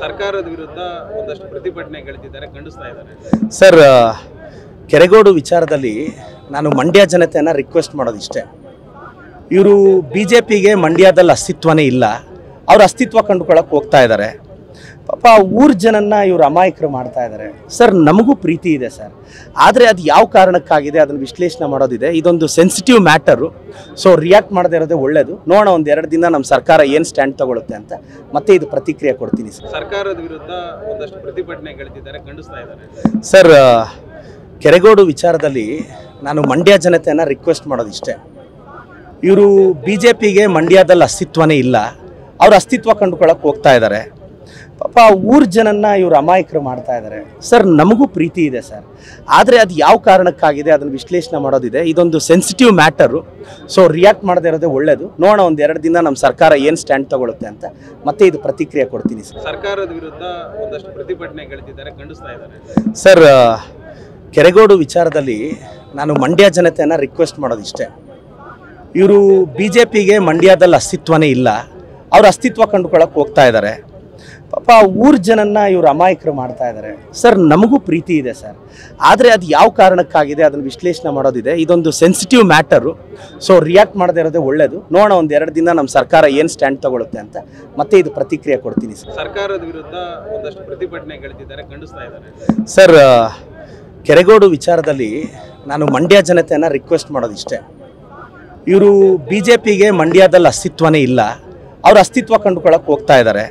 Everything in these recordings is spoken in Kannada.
ಸರ್ಕಾರದ ವಿರುದ್ಧ ಒಂದಷ್ಟು ಪ್ರತಿಭಟನೆಗಳಿದ್ದಾರೆ, ಖಂಡಿಸ್ತಾ ಇದ್ದಾರೆ. ಸರ್, ಕೆರೆಗೋಡು ವಿಚಾರದಲ್ಲಿ ನಾನು ಮಂಡ್ಯ ಜನತೆಯನ್ನು ರಿಕ್ವೆಸ್ಟ್ ಮಾಡೋದಿಷ್ಟೇ. ಇವರು BJPಗೆ ಮಂಡ್ಯದಲ್ಲಿ ಅಸ್ತಿತ್ವನೇ ಇಲ್ಲ, ಅವ್ರ ಅಸ್ತಿತ್ವ ಕಂಡುಕೊಳ್ಳೋಕೆ ಹೋಗ್ತಾ ಇದ್ದಾರೆ. ಪಾಪ ಊರು ಜನನ್ನ ಇವರು ಅಮಾಯಕರು ಮಾಡ್ತಾ ಇದ್ದಾರೆ. ಸರ್, ನಮಗೂ ಪ್ರೀತಿ ಇದೆ ಸರ್, ಆದರೆ ಅದು ಯಾವ ಕಾರಣಕ್ಕಾಗಿದೆ ಅದನ್ನು ವಿಶ್ಲೇಷಣೆ ಮಾಡೋದಿದೆ. ಇದೊಂದು ಸೆನ್ಸಿಟಿವ್ ಮ್ಯಾಟರು, ಸೊ ರಿಯಾಕ್ಟ್ ಮಾಡದೇ ಇರೋದೇ ಒಳ್ಳೆಯದು. ನೋಡೋಣ ಒಂದು 2 ದಿನ ನಮ್ಮ ಸರ್ಕಾರ ಏನು ಸ್ಟ್ಯಾಂಡ್ ತಗೊಳುತ್ತೆ ಅಂತ, ಮತ್ತೆ ಇದು ಪ್ರತಿಕ್ರಿಯೆ ಕೊಡ್ತೀನಿ ಸರ್. ಸರ್ಕಾರದ ವಿರುದ್ಧ ಒಂದಷ್ಟು ಪ್ರತಿಭಟನೆಗಳಿದ್ದಾರೆ, ಖಂಡಿಸ್ತಾ ಇದ್ದಾರೆ. ಸರ್, ಕೆರೆಗೋಡು ವಿಚಾರದಲ್ಲಿ ನಾನು ಮಂಡ್ಯ ಜನತೆಯನ್ನು ರಿಕ್ವೆಸ್ಟ್ ಮಾಡೋದಿಷ್ಟೇ. ಇವರು BJPಗೆ ಮಂಡ್ಯದಲ್ಲಿ ಅಸ್ತಿತ್ವನೇ ಇಲ್ಲ, ಅವ್ರ ಅಸ್ತಿತ್ವ ಕಂಡುಕೊಳ್ಳೋಕೆ ಹೋಗ್ತಾ ಇದ್ದಾರೆ. ಪಾಪ ಊರು ಜನನ್ನ ಇವರು ಅಮಾಯಕರು ಮಾಡ್ತಾ ಇದ್ದಾರೆ. ಸರ್, ನಮಗೂ ಪ್ರೀತಿ ಇದೆ ಸರ್, ಆದರೆ ಅದು ಯಾವ ಕಾರಣಕ್ಕಾಗಿದೆ ಅದನ್ನು ವಿಶ್ಲೇಷಣೆ ಮಾಡೋದಿದೆ. ಇದೊಂದು ಸೆನ್ಸಿಟಿವ್ ಮ್ಯಾಟರು, ಸೊ ರಿಯಾಕ್ಟ್ ಮಾಡದೇ ಇರೋದೇ ಒಳ್ಳೆಯದು. ನೋಡೋಣ ಒಂದು 2 ದಿನ ನಮ್ಮ ಸರ್ಕಾರ ಏನು ಸ್ಟ್ಯಾಂಡ್ ತಗೊಳುತ್ತೆ ಅಂತ, ಮತ್ತೆ ಇದು ಪ್ರತಿಕ್ರಿಯೆ ಕೊಡ್ತೀನಿ ಸರ್. ಸರ್ಕಾರದ ವಿರುದ್ಧ ಒಂದಷ್ಟು ಪ್ರತಿಭಟನೆಗಳಿದ್ದಾರೆ, ಖಂಡಿಸ್ತಾ ಇದ್ದಾರೆ. ಸರ್, ಕೆರೆಗೋಡು ವಿಚಾರದಲ್ಲಿ ನಾನು ಮಂಡ್ಯ ಜನತೆಯನ್ನು ರಿಕ್ವೆಸ್ಟ್ ಮಾಡೋದಿಷ್ಟೇ. ಇವರು BJPಗೆ ಮಂಡ್ಯದಲ್ಲಿ ಅಸ್ತಿತ್ವನೇ ಇಲ್ಲ, ಅವ್ರ ಅಸ್ತಿತ್ವ ಕಂಡುಕೊಳ್ಳೋಕೆ ಹೋಗ್ತಾ ಇದ್ದಾರೆ. ಪಾಪ ಊರು ಜನನ್ನ ಇವರು ಅಮಾಯಕರು ಮಾಡ್ತಾ ಇದ್ದಾರೆ. ಸರ್, ನಮಗೂ ಪ್ರೀತಿ ಇದೆ ಸರ್, ಆದರೆ ಅದು ಯಾವ ಕಾರಣಕ್ಕಾಗಿದೆ ಅದನ್ನು ವಿಶ್ಲೇಷಣೆ ಮಾಡೋದಿದೆ. ಇದೊಂದು ಸೆನ್ಸಿಟಿವ್ ಮ್ಯಾಟರು, ಸೊ ರಿಯಾಕ್ಟ್ ಮಾಡದೇ ಇರೋದೇ ಒಳ್ಳೆಯದು. ನೋಡೋಣ ಒಂದು 2 ದಿನ ನಮ್ಮ ಸರ್ಕಾರ ಏನು ಸ್ಟ್ಯಾಂಡ್ ತಗೊಳುತ್ತೆ ಅಂತ, ಮತ್ತೆ ಇದು ಪ್ರತಿಕ್ರಿಯೆ ಕೊಡ್ತೀನಿ ಸರ್. ಸರ್ಕಾರದ ವಿರುದ್ಧ ಒಂದಷ್ಟು ಪ್ರತಿಭಟನೆಗಳಿದ್ದಾರೆ, ಖಂಡಿಸ್ತಾ ಇದ್ದಾರೆ. ಸರ್, ಕೆರೆಗೋಡು ವಿಚಾರದಲ್ಲಿ ನಾನು ಮಂಡ್ಯ ಜನತೆಯನ್ನು ರಿಕ್ವೆಸ್ಟ್ ಮಾಡೋದಿಷ್ಟೇ. ಇವರು BJPಗೆ ಮಂಡ್ಯದಲ್ಲಿ ಅಸ್ತಿತ್ವನೇ ಇಲ್ಲ, ಅವ್ರ ಅಸ್ತಿತ್ವ ಕಂಡುಕೊಳ್ಳೋಕೆ ಹೋಗ್ತಾ ಇದ್ದಾರೆ.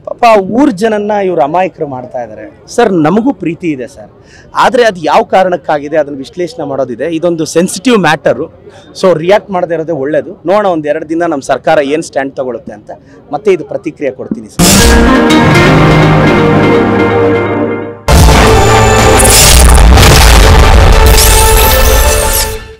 ಪಾಪ ಊರು ಜನನ್ನ ಇವರು ಅಮಾಯಕರು ಮಾಡ್ತಾ ಇದ್ದಾರೆ. ಸರ್, ನಮಗೂ ಪ್ರೀತಿ ಇದೆ ಸರ್, ಆದರೆ ಅದು ಯಾವ ಕಾರಣಕ್ಕಾಗಿದೆ ಅದನ್ನು ವಿಶ್ಲೇಷಣೆ ಮಾಡೋದಿದೆ. ಇದೊಂದು ಸೆನ್ಸಿಟಿವ್ ಮ್ಯಾಟರು, ಸೊ ರಿಯಾಕ್ಟ್ ಮಾಡದೇ ಇರೋದೇ ಒಳ್ಳೆಯದು. ನೋಡೋಣ ಒಂದು 2 ದಿನ ನಮ್ಮ ಸರ್ಕಾರ ಏನು ಸ್ಟ್ಯಾಂಡ್ ತಗೊಳುತ್ತೆ ಅಂತ, ಮತ್ತೆ ಇದು ಪ್ರತಿಕ್ರಿಯೆ ಕೊಡ್ತೀನಿ ಸರ್.